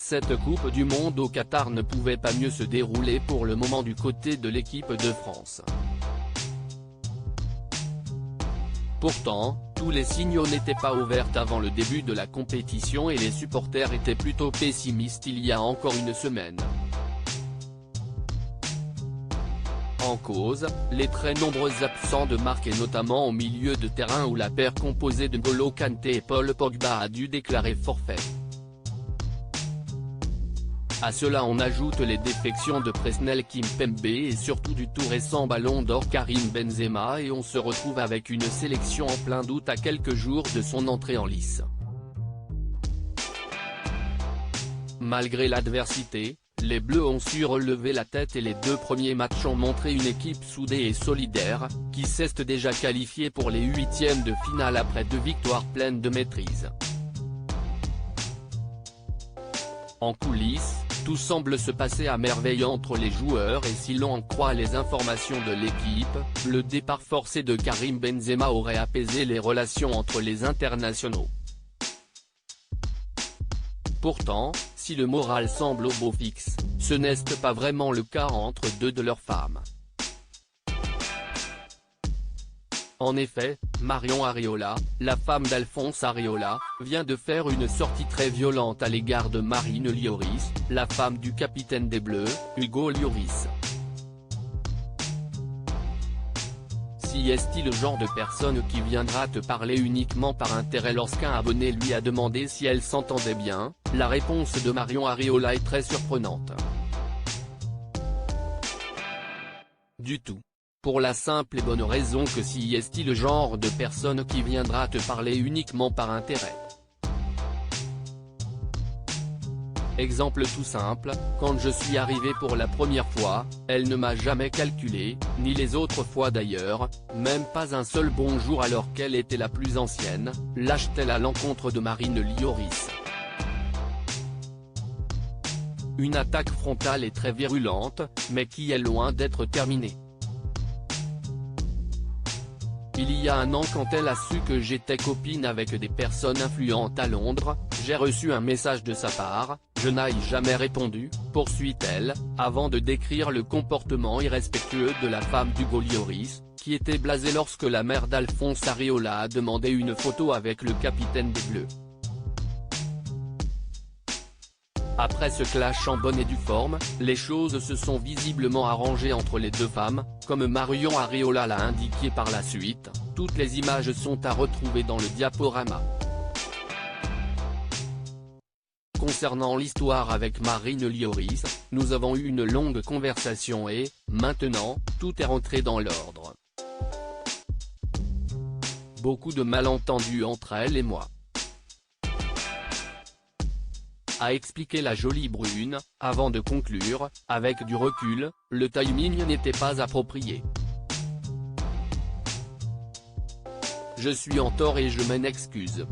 Cette Coupe du Monde au Qatar ne pouvait pas mieux se dérouler pour le moment du côté de l'équipe de France. Pourtant, tous les signaux n'étaient pas ouverts avant le début de la compétition et les supporters étaient plutôt pessimistes il y a encore une semaine. En cause, les très nombreux absents de marque et notamment au milieu de terrain où la paire composée de N'Golo Kanté et Paul Pogba a dû déclarer forfait. À cela on ajoute les défections de Presnel Kimpembe et surtout du tout récent ballon d'or Karim Benzema et on se retrouve avec une sélection en plein doute à quelques jours de son entrée en lice. Malgré l'adversité, les Bleus ont su relever la tête et les deux premiers matchs ont montré une équipe soudée et solidaire, qui s'est déjà qualifiée pour les huitièmes de finale après 2 victoires pleines de maîtrise. En coulisses, tout semble se passer à merveille entre les joueurs et si l'on en croit les informations de l'équipe, le départ forcé de Karim Benzema aurait apaisé les relations entre les internationaux. Pourtant, si le moral semble au beau fixe, ce n'est pas vraiment le cas entre deux de leurs femmes. En effet, Marion Areola, la femme d'Alphonse Areola, vient de faire une sortie très violente à l'égard de Marine Lloris, la femme du capitaine des Bleus, Hugo Lloris. Si est-il le genre de personne qui viendra te parler uniquement par intérêt lorsqu'un abonné lui a demandé si elle s'entendait bien, la réponse de Marion Areola est très surprenante. Du tout. Pour la simple et bonne raison que si est-il le genre de personne qui viendra te parler uniquement par intérêt. Exemple tout simple, quand je suis arrivé pour la première fois, elle ne m'a jamais calculé, ni les autres fois d'ailleurs, même pas un seul bonjour alors qu'elle était la plus ancienne, lâche-t-elle à l'encontre de Marine Lloris. Une attaque frontale et très virulente, mais qui est loin d'être terminée. Il y a un an quand elle a su que j'étais copine avec des personnes influentes à Londres, j'ai reçu un message de sa part, je n'ai jamais répondu, poursuit-elle, avant de décrire le comportement irrespectueux de la femme d'Hugo Lloris, qui était blasée lorsque la mère d'Alphonse Areola a demandé une photo avec le capitaine des Bleus. Après ce clash en bonne et due forme, les choses se sont visiblement arrangées entre les deux femmes, comme Marion Areola l'a indiqué par la suite, toutes les images sont à retrouver dans le diaporama. Concernant l'histoire avec Marine Lloris, nous avons eu une longue conversation et, maintenant, tout est rentré dans l'ordre. Beaucoup de malentendus entre elle et moi. A expliqué la jolie brune, avant de conclure, avec du recul, le timing n'était pas approprié. Je suis en tort et je m'en excuse.